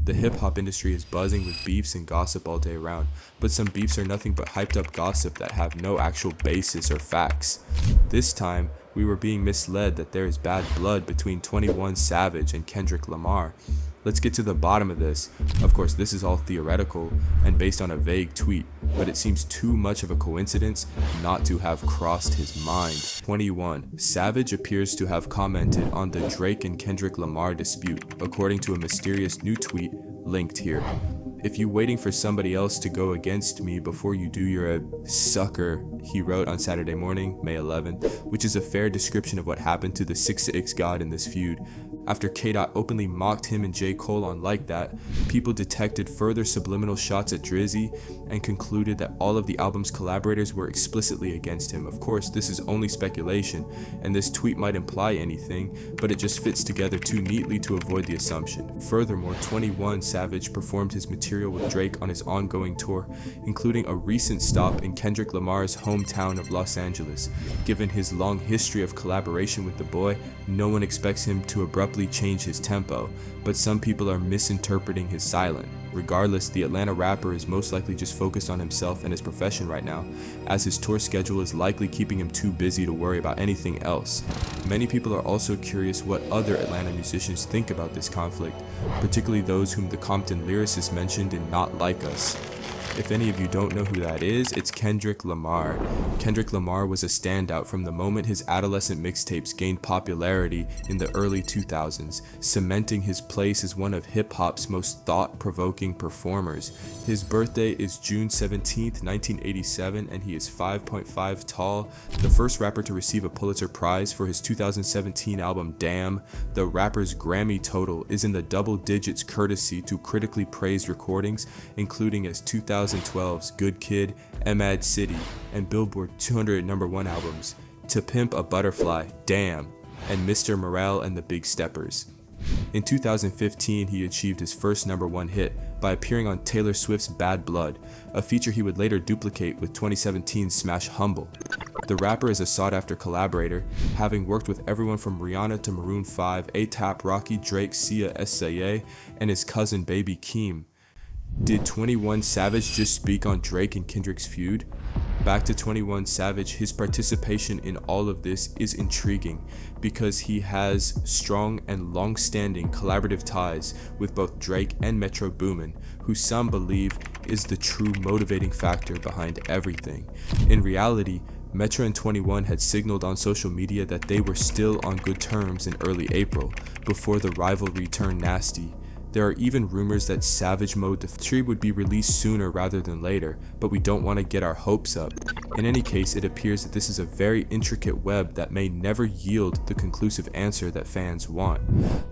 The hip-hop industry is buzzing with beefs and gossip all day around, but some beefs are nothing but hyped up gossip that have no actual basis or facts. This time, we were being misled that there is bad blood between 21 Savage and Kendrick Lamar. Let's get to the bottom of this. Of course, this is all theoretical and based on a vague tweet, but it seems too much of a coincidence not to have crossed his mind. 21. Savage appears to have commented on the Drake and Kendrick Lamar dispute, according to a mysterious new tweet linked here. If you waiting for somebody else to go against me before you do, you're a sucker, he wrote on Saturday morning, May 11th, which is a fair description of what happened to the 6'6" god in this feud. After K-Dot openly mocked him and J. Cole on Like That, people detected further subliminal shots at Drizzy and concluded that all of the album's collaborators were explicitly against him. Of course, this is only speculation, and this tweet might imply anything, but it just fits together too neatly to avoid the assumption. Furthermore, 21 Savage performed his material with Drake on his ongoing tour, including a recent stop in Kendrick Lamar's hometown of Los Angeles. Given his long history of collaboration with the boy, no one expects him to abruptly change his tempo, but some people are misinterpreting his silence. Regardless, the Atlanta rapper is most likely just focused on himself and his profession right now, as his tour schedule is likely keeping him too busy to worry about anything else. Many people are also curious what other Atlanta musicians think about this conflict, particularly those whom the Compton lyricist mentioned in Not Like Us. If any of you don't know who that is, it's Kendrick Lamar. Kendrick Lamar was a standout from the moment his adolescent mixtapes gained popularity in the early 2000s, cementing his place as one of hip-hop's most thought-provoking performers. His birthday is June 17, 1987, and he is 5.5 tall, the first rapper to receive a Pulitzer Prize for his 2017 album Damn. The rapper's Grammy total is in the double digits courtesy to critically praised recordings, including his 2012's Good Kid, Mad City, and Billboard 200 #1 albums, To Pimp a Butterfly, Damn, and Mr. Morale and the Big Steppers. In 2015, he achieved his first #1 hit by appearing on Taylor Swift's Bad Blood, a feature he would later duplicate with 2017's smash Humble. The rapper is a sought-after collaborator, having worked with everyone from Rihanna to Maroon 5, A$AP Rocky, Drake, Sia, SZA, and his cousin Baby Keem. Did 21 Savage just speak on Drake and Kendrick's feud? Back to 21 Savage, his participation in all of this is intriguing because he has strong and long-standing collaborative ties with both Drake and Metro Boomin, who some believe is the true motivating factor behind everything. In reality, Metro and 21 had signaled on social media that they were still on good terms in early April, before the rivalry turned nasty. There are even rumors that Savage Mode the 3 would be released sooner rather than later, but we don't want to get our hopes up. In any case, it appears that this is a very intricate web that may never yield the conclusive answer that fans want.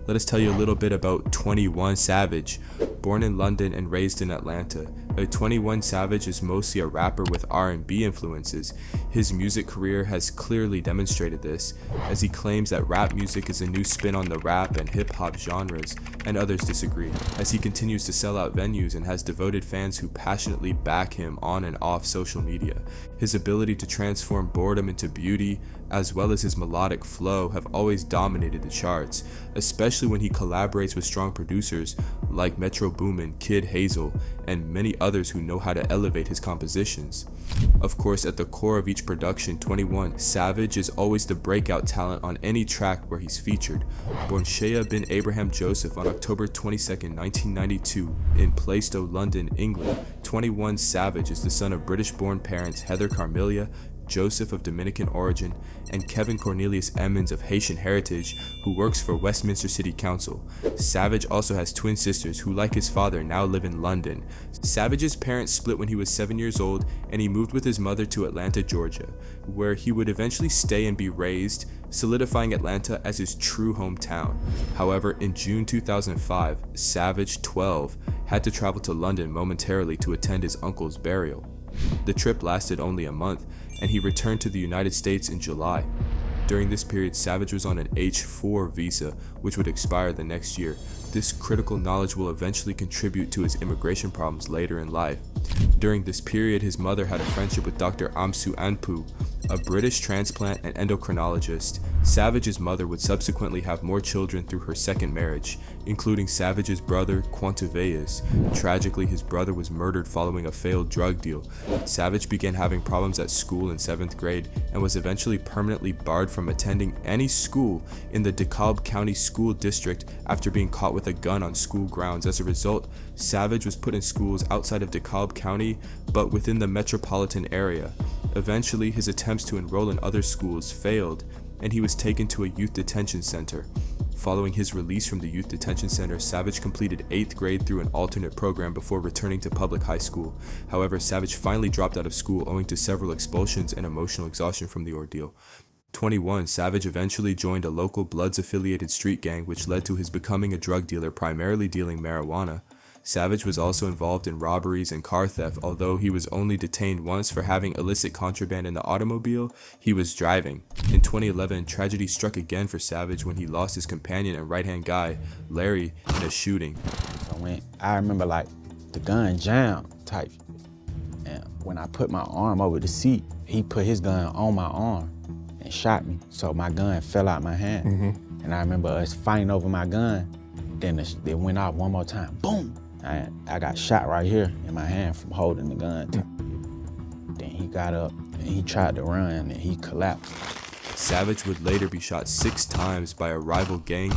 Let us tell you a little bit about 21 Savage. Born in London and raised in Atlanta, 21 Savage is mostly a rapper with R&B influences. His music career has clearly demonstrated this, as he claims that rap music is a new spin on the rap and hip-hop genres, and others disagree, as he continues to sell out venues and has devoted fans who passionately back him on and off social media. His ability to transform boredom into beauty, as well as his melodic flow, have always dominated the charts, especially when he collaborates with strong producers like Metro Boomin, Kid Hazel, and many others who know how to elevate his compositions. Of course, at the core of each production, 21 Savage is always the breakout talent on any track where he's featured. Born Shea bin Abraham Joseph on October 22, 1992 in Plaistow, London, England, 21 Savage is the son of British-born parents Heather Carmelia, Joseph of Dominican origin, and Kevin Cornelius Emmons of Haitian heritage, who works for Westminster City Council. Savage also has twin sisters who, like his father, now live in London. Savage's parents split when he was 7 years old, and he moved with his mother to Atlanta, Georgia, where he would eventually stay and be raised, solidifying Atlanta as his true hometown. However, in June 2005, Savage, 12, had to travel to London momentarily to attend his uncle's burial. The trip lasted only a month, and he returned to the United States in July. During this period, Savage was on an H-4 visa, which would expire the next year. This critical knowledge will eventually contribute to his immigration problems later in life. During this period, his mother had a friendship with Dr. Amsu Anpu, A British transplant and endocrinologist, Savage's mother would subsequently have more children through her second marriage, including Savage's brother, Quantuveus. Tragically, his brother was murdered following a failed drug deal. Savage began having problems at school in 7th grade and was eventually permanently barred from attending any school in the DeKalb County School District after being caught with a gun on school grounds. As a result, Savage was put in schools outside of DeKalb County, but within the metropolitan area. Eventually, his attempts to enroll in other schools failed, and he was taken to a youth detention center. Following his release from the youth detention center, Savage completed 8th grade through an alternate program before returning to public high school. However, Savage finally dropped out of school owing to several expulsions and emotional exhaustion from the ordeal. 21, Savage eventually joined a local Bloods-affiliated street gang, which led to his becoming a drug dealer, primarily dealing marijuana. Savage was also involved in robberies and car theft. Although he was only detained once for having illicit contraband in the automobile he was driving. In 2011, tragedy struck again for Savage when he lost his companion and right-hand guy, Larry, in a shooting. So when I remember like the gun jammed type, and when I put my arm over the seat, he put his gun on my arm and shot me. So my gun fell out my hand. And I remember us fighting over my gun. Then it went off one more time, boom. I got shot right here in my hand from holding the gun. Then he got up and he tried to run and he collapsed. Savage would later be shot 6 times by a rival gang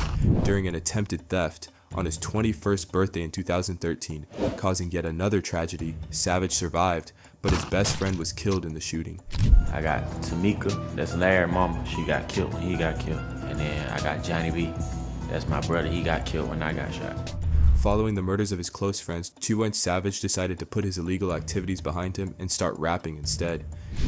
during an attempted theft on his 21st birthday in 2013, causing yet another tragedy. Savage survived, but his best friend was killed in the shooting. I got Tamika, that's Larry's mama, she got killed when he got killed. And then I got Johnny B, that's my brother, he got killed when I got shot. Following the murders of his close friends, 21 Savage decided to put his illegal activities behind him and start rapping instead.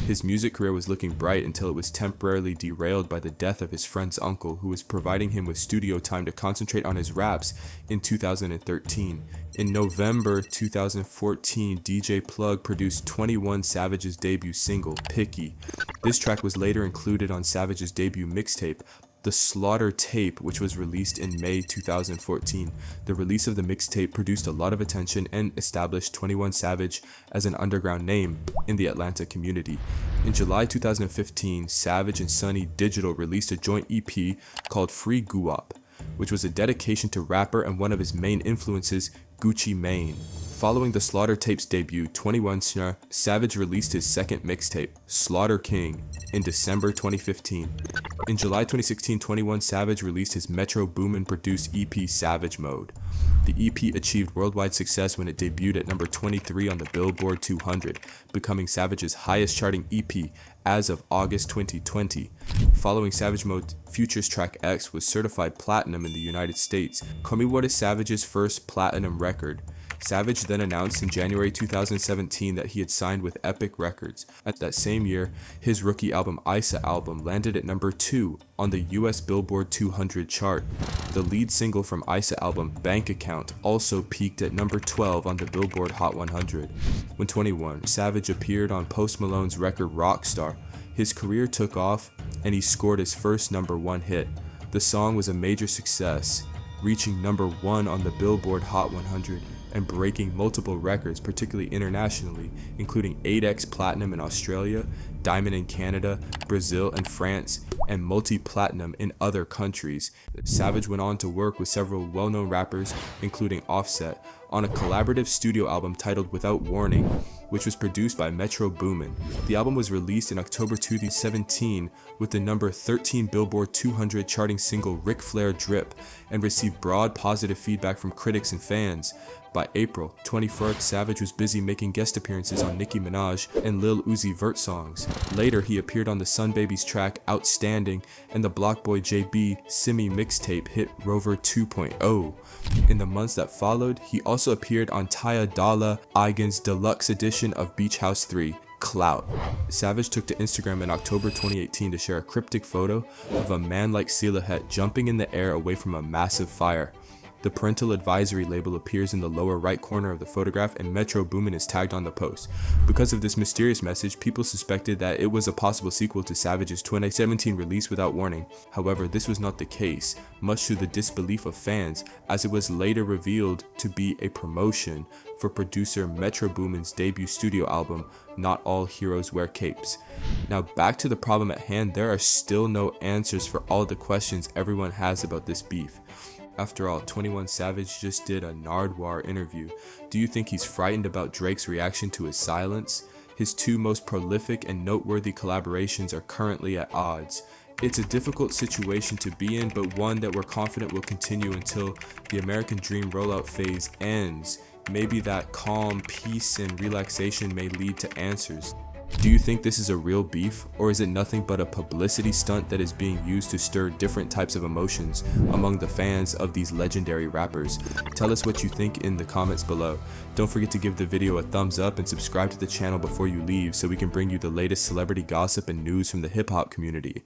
His music career was looking bright until it was temporarily derailed by the death of his friend's uncle, who was providing him with studio time to concentrate on his raps in 2013. In November 2014, DJ Plug produced 21 Savage's debut single, Picky. This track was later included on Savage's debut mixtape, The Slaughter Tape, which was released in May 2014. The release of the mixtape produced a lot of attention and established 21 Savage as an underground name in the Atlanta community. In July 2015, Savage and Sunny Digital released a joint EP called Free Guap, which was a dedication to rapper and one of his main influences, Gucci Mane. Following the Slaughter Tape's debut, 21 Savage released his second mixtape, Slaughter King, in December 2015. In July 2016, 21 Savage released his Metro Boomin produced EP Savage Mode. The EP achieved worldwide success when it debuted at number 23 on the Billboard 200, becoming Savage's highest charting EP as of August 2020. Following Savage Mode, Future's track X was certified platinum in the United States, coming what is Savage's first platinum record. Savage then announced in January 2017 that he had signed with Epic Records. At that same year, his rookie album Isa album landed at number 2 on the US Billboard 200 chart. The lead single from Isa album, Bank Account, also peaked at number 12 on the Billboard Hot 100. When 21 Savage appeared on Post Malone's record Rockstar, his career took off and he scored his first number 1 hit. The song was a major success, reaching number 1 on the Billboard Hot 100 and breaking multiple records, particularly internationally, including 8x platinum in Australia, diamond in Canada, Brazil, and France, and multi-platinum in other countries. Savage went on to work with several well-known rappers, including Offset, on a collaborative studio album titled Without Warning, which was produced by Metro Boomin. The album was released in October 2017 with the number 13 Billboard 200 charting single Ric Flair Drip, and received broad positive feedback from critics and fans. By April 24th, Savage was busy making guest appearances on Nicki Minaj and Lil Uzi Vert songs. Later, he appeared on the Sun Babies track Outstanding and the Block Boy JB Simi mixtape hit Rover 2.0. In the months that followed, he also appeared on Taya Dalla Igan's deluxe edition of Beach House 3, Clout. Savage took to Instagram in October 2018 to share a cryptic photo of a man-like silhouette jumping in the air away from a massive fire. The parental advisory label appears in the lower right corner of the photograph, and Metro Boomin is tagged on the post. Because of this mysterious message, people suspected that it was a possible sequel to Savage's 2017 release Without Warning. However, this was not the case, much to the disbelief of fans, as it was later revealed to be a promotion for producer Metro Boomin's debut studio album, Not All Heroes Wear Capes. Now back to the problem at hand, there are still no answers for all the questions everyone has about this beef. After all, 21 Savage just did a Nardwuar interview. Do you think he's frightened about Drake's reaction to his silence? His two most prolific and noteworthy collaborations are currently at odds. It's a difficult situation to be in, but one that we're confident will continue until the American Dream rollout phase ends. Maybe that calm, peace, and relaxation may lead to answers. Do you think this is a real beef, or is it nothing but a publicity stunt that is being used to stir different types of emotions among the fans of these legendary rappers? Tell us what you think in the comments below. Don't forget to give the video a thumbs up and subscribe to the channel before you leave so we can bring you the latest celebrity gossip and news from the hip hop community.